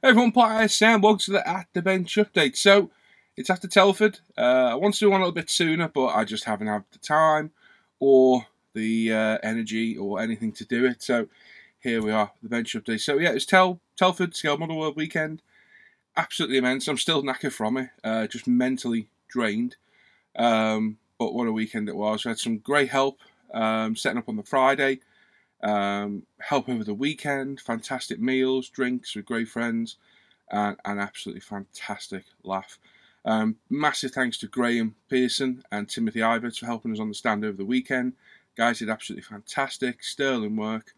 Hey everyone, Player Sam, welcome to the At the Bench update. So, it's after Telford. I wanted to do one a little bit sooner, but I just haven't had the time or the energy or anything to do it. So, here we are, the bench update. So, yeah, it's Telford Scale Model World weekend. Absolutely immense. I'm still knackered from it, just mentally drained. But what a weekend it was. We had some great help setting up on the Friday. Help over the weekend, fantastic meals, drinks with great friends, and an absolutely fantastic laugh. Massive thanks to Graham Pearson and Timothy Iverts for helping us on the stand over the weekend. Guys did absolutely fantastic, sterling work,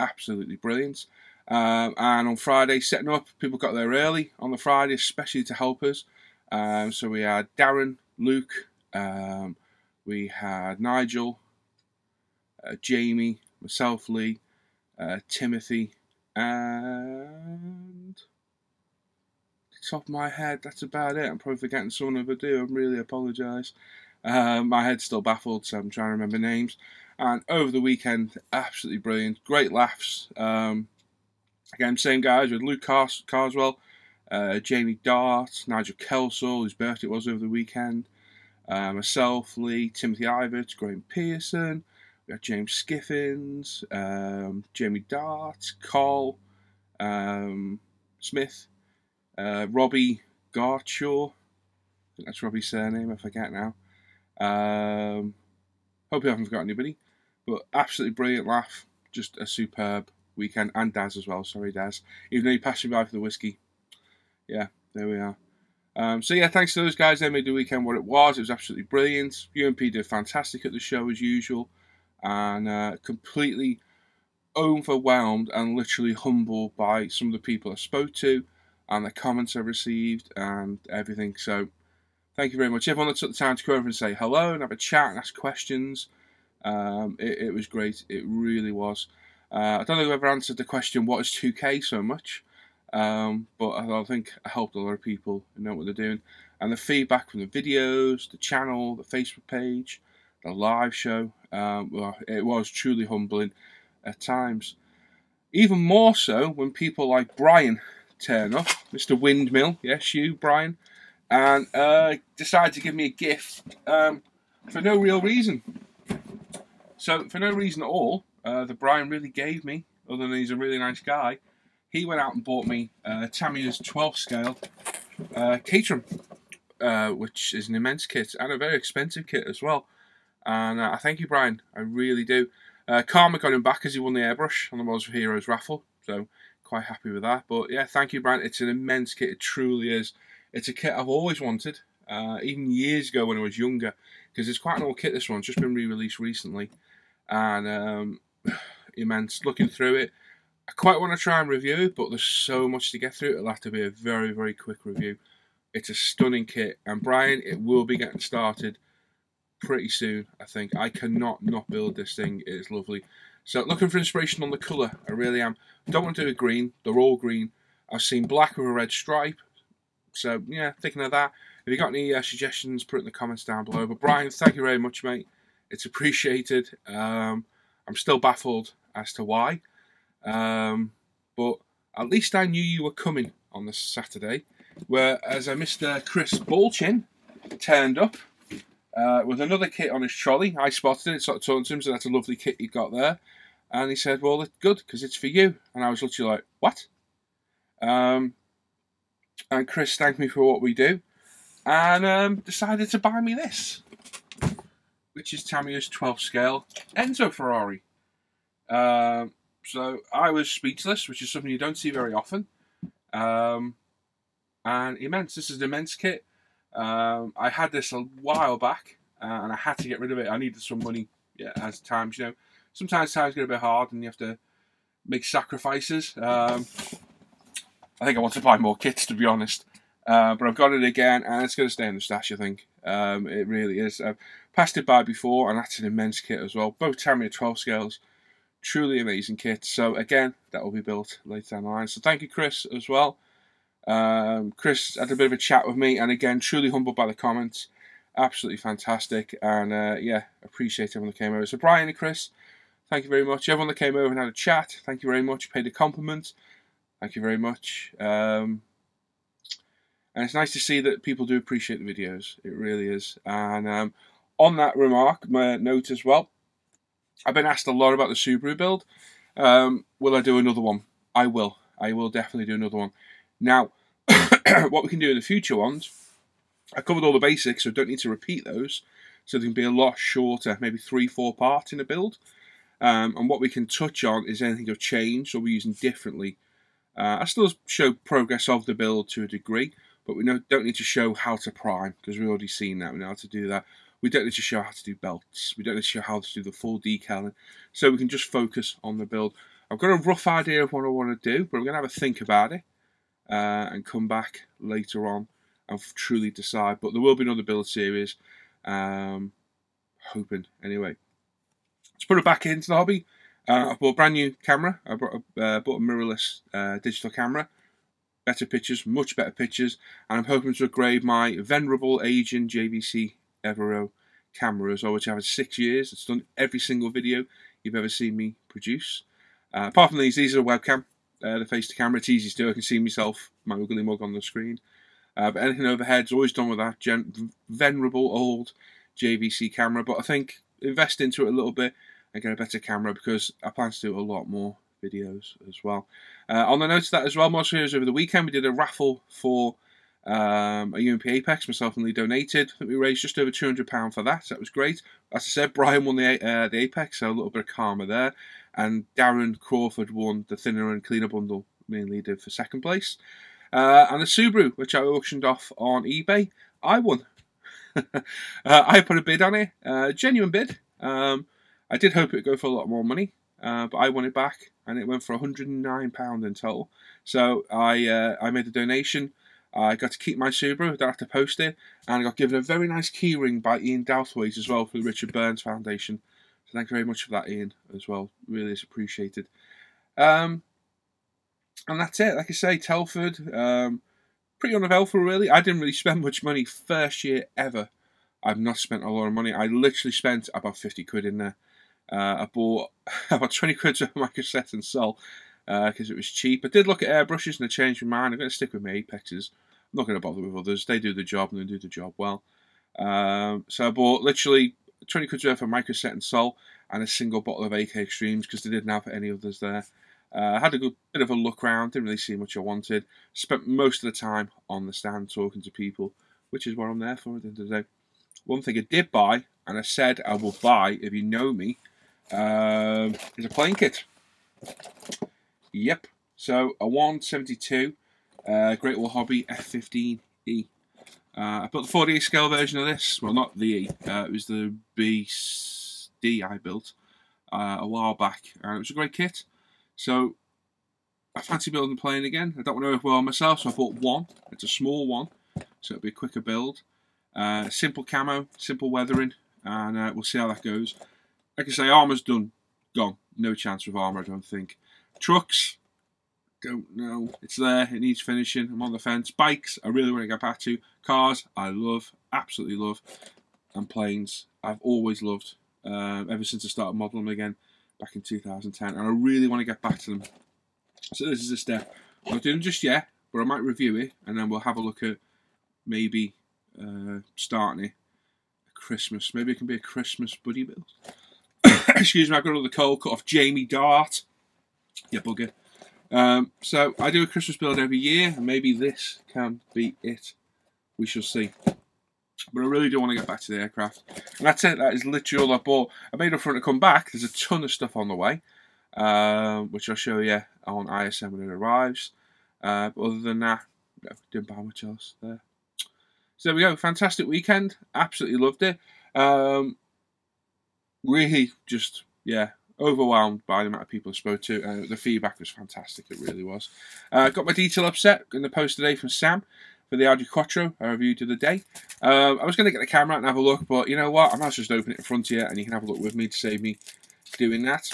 absolutely brilliant. And on Friday, setting up, people got there early on the Friday, especially to help us. So we had Darren, Luke, we had Nigel, Jamie, myself, Lee, Timothy, and top of my head, that's about it. I'm probably forgetting someone if I do. I really apologise. My head's still baffled, so I'm trying to remember names. And over the weekend, absolutely brilliant. Great laughs. Again, same guys with Luke Carswell, Jamie Dart, Nigel Kelsall, whose birthday it was over the weekend. Myself, Lee, Timothy Iverts, Graham Pearson. We had James Skiffins, Jamie Dart, Cole, Smith, Robbie Gartshaw. I think that's Robbie's surname, I forget now. Hope you haven't forgotten anybody. But absolutely brilliant laugh. Just a superb weekend. And Daz as well, sorry Daz. Even though he passed me by for the whiskey. Yeah, there we are. So yeah, thanks to those guys. They made the weekend what it was. It was absolutely brilliant. UMP did fantastic at the show as usual. And completely overwhelmed and literally humbled by some of the people I spoke to and the comments I received and everything. So thank you very much. Everyone that took the time to come over and say hello and have a chat and ask questions. It was great. It really was. I don't know who ever answered the question, what is 2K so much? But I think I helped a lot of people who know what they're doing. And the feedback from the videos, the channel, the Facebook page, the live show, well, it was truly humbling at times. Even more so when people like Brian turn up, Mr. Windmill, yes you, Brian, and decide to give me a gift for no real reason. So, for no reason at all, that Brian really gave me, other than he's a really nice guy, he went out and bought me Tamiya's 12 scale Caterham, which is an immense kit and a very expensive kit as well. And I thank you, Brian. I really do. Karma got him back as he won the airbrush on the Models for Heroes raffle, so quite happy with that. But yeah, thank you, Brian. It's an immense kit. It truly is. It's a kit I've always wanted, even years ago when I was younger, because it's quite an old kit. This one's just been re-released recently, and immense. Looking through it, I quite want to try and review it, but there's so much to get through. It'll have to be a very, very quick review. It's a stunning kit, and Brian, it will be getting started pretty soon, I think. I cannot not build this thing. It is lovely. So looking for inspiration on the colour, I really am. Don't want to do a green. They're all green. I've seen black with a red stripe. So yeah, thinking of that. If you got any suggestions, put it in the comments down below. But Brian, thank you very much, mate. It's appreciated. I'm still baffled as to why. But at least I knew you were coming on this Saturday. Whereas Mr. Chris Bolchin turned up with another kit on his trolley. I spotted it, sort of told him, so that's a lovely kit you got there. And he said, well, it's good, because it's for you. And I was literally like, what? And Chris thanked me for what we do, and decided to buy me this, which is Tamiya's 12 scale Enzo Ferrari. So I was speechless, which is something you don't see very often. And immense. This is an immense kit. I had this a while back, and I had to get rid of it. I needed some money. Yeah, as times, you know, sometimes times get a bit hard, and you have to make sacrifices. I think I want to buy more kits, to be honest. But I've got it again, and it's going to stay in the stash, I think. It really is. I've passed it by before, and that's an immense kit as well. Both Tamiya 12 scales. Truly amazing kits. So again, that will be built later down the line. So thank you, Chris, as well. Chris had a bit of a chat with me, and again, truly humbled by the comments. Absolutely fantastic, and yeah, appreciate everyone that came over. So Brian and Chris, thank you very much. Everyone that came over and had a chat, thank you very much. Paid a compliment. Thank you very much. And it's nice to see that people do appreciate the videos. It really is. And on that remark, my note as well, I've been asked a lot about the Subaru build. Will I do another one? I will. I will definitely do another one. Now, what we can do in the future ones, I covered all the basics, so don't need to repeat those. So they can be a lot shorter, maybe 3-4 parts in a build. And what we can touch on is anything of change, or we're using differently. I still show progress of the build to a degree, but we don't need to show how to prime, because we've already seen that. We know how to do that. We don't need to show how to do belts. We don't need to show how to do the full decaling. So we can just focus on the build. I've got a rough idea of what I want to do, but I'm going to have a think about it and come back later on and truly decide. But there will be another build series. Hoping, anyway. Let's put it back into the hobby. I bought a brand new camera. I bought a mirrorless digital camera. Better pictures, much better pictures. And I'm hoping to upgrade my venerable aging JVC Evero camera as well, which I've had 6 years. It's done every single video you've ever seen me produce. Apart from these are a webcam. The face to camera, it's easy to do. I can see myself, my ugly mug on the screen. But anything overhead's always done with that venerable old JVC camera. But I think invest into it a little bit and get a better camera, because I plan to do a lot more videos as well. On the note of that as well, most videos over the weekend, we did a raffle for a UMP Apex. Myself and Lee donated. I think we raised just over £200 for that. So that was great. As I said, Brian won the Apex, so a little bit of karma there. And Darren Crawford won the thinner and cleaner bundle. Me and Lee did for second place. And the Subaru, which I auctioned off on eBay, I won. I put a bid on it, genuine bid. I did hope it would go for a lot more money, but I won it back, and it went for £109 in total. So I made a donation. I got to keep my Subaru, I don't have to post it, and I got given a very nice keyring by Ian Douthwaite as well for the Richard Burns Foundation. So thank you very much for that, Ian, as well. Really is appreciated. And that's it. Like I say, Telford, pretty uneventful really. I didn't really spend much money first year ever. I've not spent a lot of money. I literally spent about 50 quid in there. I bought about 20 quid of microset and sol because it was cheap. I did look at airbrushes and I changed my mind. I'm going to stick with my Apexes. I'm not going to bother with others. They do the job and they do the job well. So I bought literally 20 quid worth of microset and sol and a single bottle of AK Extremes because they didn't have any others there. I had a good bit of a look around, didn't really see much I wanted. Spent most of the time on the stand talking to people, which is what I'm there for at the end of the day. One thing I did buy, and I said I will buy if you know me, is a plane kit. Yep. So a 172 Great Wall Hobby F15E. I built the 48 scale version of this. Well, not the E. It was the BD I built a while back, and it was a great kit. So I fancy building the plane again. I don't want to overwhelm myself, so I bought one. It's a small one, so it'll be a quicker build. Simple camo, simple weathering, and we'll see how that goes. Like I say, armour's done, gone. No chance with armour, I don't think. Trucks, don't know. It's there, it needs finishing. I'm on the fence. Bikes, I really want to get back to. Cars, I love, absolutely love. And planes, I've always loved, ever since I started modelling them again back in 2010. And I really want to get back to them. So this is a step. I'm not doing them just yet, but I might review it, and then we'll have a look at maybe starting it at Christmas. Maybe it can be a Christmas buddy build. Excuse me, I've got another cold cut off Jamie Dart. Yeah, bugger. So I do a Christmas build every year, and maybe this can be it. We shall see. But I really do want to get back to the aircraft. And that's it. That is literally all I bought. I made up for it to come back. There's a ton of stuff on the way, which I'll show you on ISM when it arrives. But other than that, no, didn't buy much else there. So there we go. Fantastic weekend. Absolutely loved it. Really just, yeah, overwhelmed by the amount of people I spoke to. The feedback was fantastic. It really was. Got my detail upset in the post today from Sam for the Audi Quattro I reviewed the other day. I was going to get the camera out and have a look, but you know what? I might just open it in front of you and you can have a look with me to save me doing that.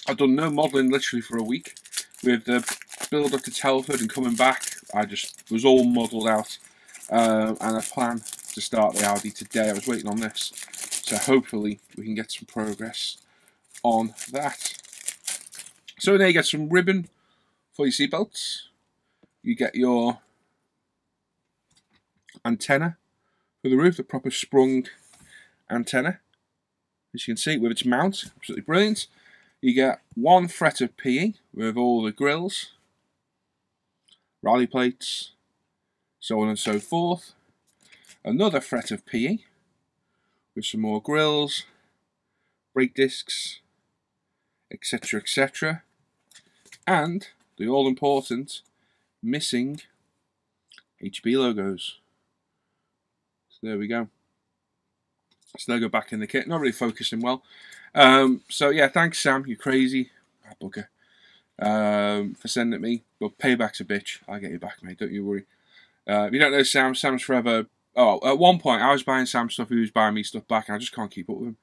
I've done no modelling literally for a week. With the build up to Telford and coming back, I just was all modelled out. And I plan to start the Audi today. I was waiting on this. So hopefully we can get some progress on that. So there you get some ribbon for your seatbelts. You get your antenna for the roof, the proper sprung antenna, as you can see, with its mount. Absolutely brilliant. You get 1 fret of PE with all the grills, rally plates, so on and so forth. Another fret of PE with some more grills, brake discs, etc, etc. And the all-important missing HB logos. So there we go. It's logo back in the kit. Not really focusing well. So yeah, thanks Sam, you're crazy. Bugger. For sending it me. But payback's a bitch. I'll get you back, mate. Don't you worry. If you don't know Sam, Sam's forever... Oh, at one point I was buying Sam stuff, he was buying me stuff back, and I just can't keep up with him.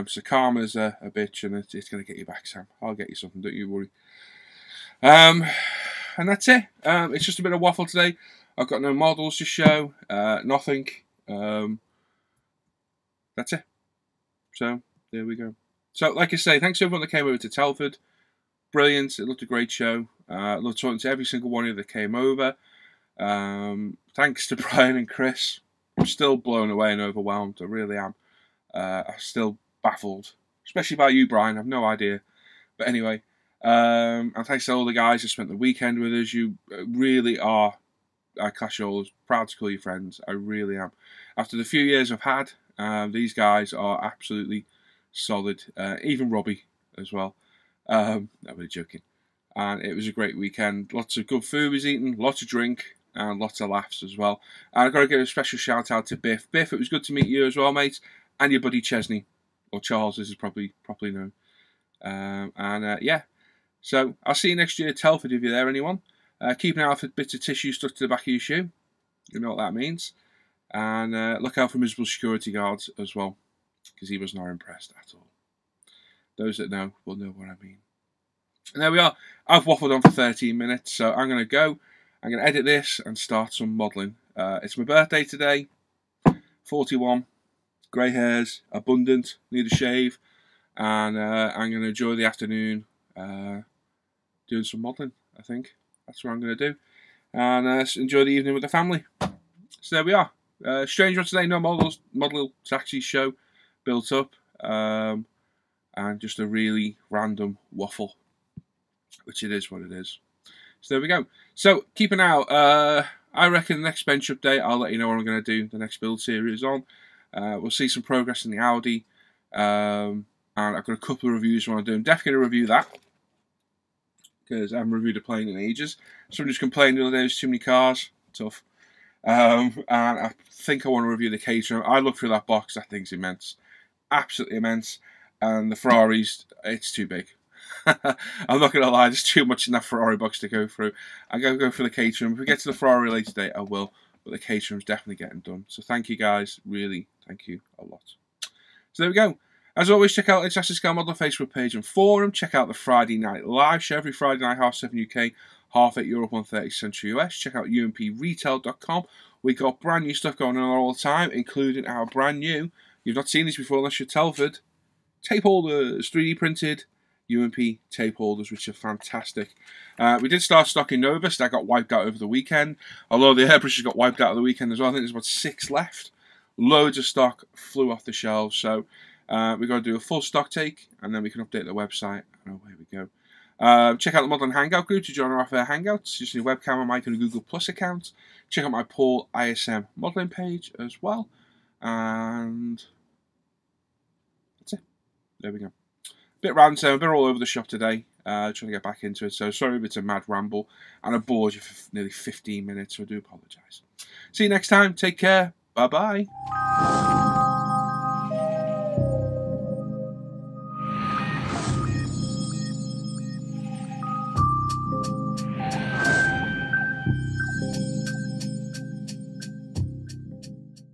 So karma's a bitch, and it's going to get you back, Sam. I'll get you something, don't you worry. And that's it. It's just a bit of waffle today. I've got no models to show. Nothing. That's it. So, there we go. So, like I say, thanks to everyone that came over to Telford. Brilliant. It looked a great show. I love talking to every single one of you that came over. Thanks to Brian and Chris. I'm still blown away and overwhelmed. I really am. I'm still baffled. Especially by you, Brian. I've no idea. But anyway. And thanks to all the guys who spent the weekend with us. You really are, I class you all, proud to call you friends. I really am. After the few years I've had, these guys are absolutely solid. Even Robbie as well. I'm really joking. And it was a great weekend. Lots of good food was eaten, lots of drink, and lots of laughs as well. And I've got to give a special shout out to Biff. Biff, it was good to meet you as well, mate. And your buddy Chesney, or Charles, as is probably known. Yeah. So I'll see you next year at Telford if you're there, anyone. Keep an eye out for bits of tissue stuck to the back of your shoe. You know what that means. And look out for miserable security guards as well, because he was not impressed at all. Those that know will know what I mean. And there we are. I've waffled on for 13 minutes, so I'm going to go. I'm going to edit this and start some modelling. It's my birthday today. 41. Grey hairs. Abundant. Need a shave. And I'm going to enjoy the afternoon doing some modelling, I think. That's what I'm going to do. And enjoy the evening with the family. So there we are. Strange one today. No model taxi show built up. And just a really random waffle. Which it is what it is. So there we go. So keep an eye out. I reckon the next bench update, I'll let you know what I'm going to do the next build series on. We'll see some progress in the Audi. And I've got a couple of reviews I want to do. I'm definitely going to review that. Because I haven't reviewed a plane in ages. Somebody just complained the other day there's too many cars. Tough. And I think I want to review the Quattro. I looked through that box. That thing's immense. Absolutely immense. And the Ferraris, it's too big. I'm not going to lie, there's too much in that Ferrari box to go through. I'm going to go for the Caterham. If we get to the Ferrari later date, I will. But the Caterham's definitely getting done. So thank you guys. Really, thank you a lot. So there we go. As always, check out the Telford Scale Model Facebook page and forum. Check out the Friday Night Live show every Friday night, 7:30 UK, 8:30 Europe, 1:30 Central US. Check out umpretail.com. We got brand new stuff going on all the time, including our brand new, you've not seen these before unless you're Telford, tape holders, 3D printed UMP tape holders, which are fantastic. We did start stocking Novus. That got wiped out over the weekend. Although the airbrushes got wiped out of the weekend as well. I think there's about 6 left. Loads of stock flew off the shelves. So we've got to do a full stock take, and then we can update the website, and away we go. Check out the Model Hangout group to join our Off Air Hangouts. Just need a webcam, a mic, and a Google Plus account. Check out my Paul ISM modelling page as well. And that's it. There we go. Bit random, a bit all over the shop today. Trying to get back into it. So sorry if it's a mad ramble. And I bored you for nearly 15 minutes, so I do apologise. See you next time. Take care. Bye-bye.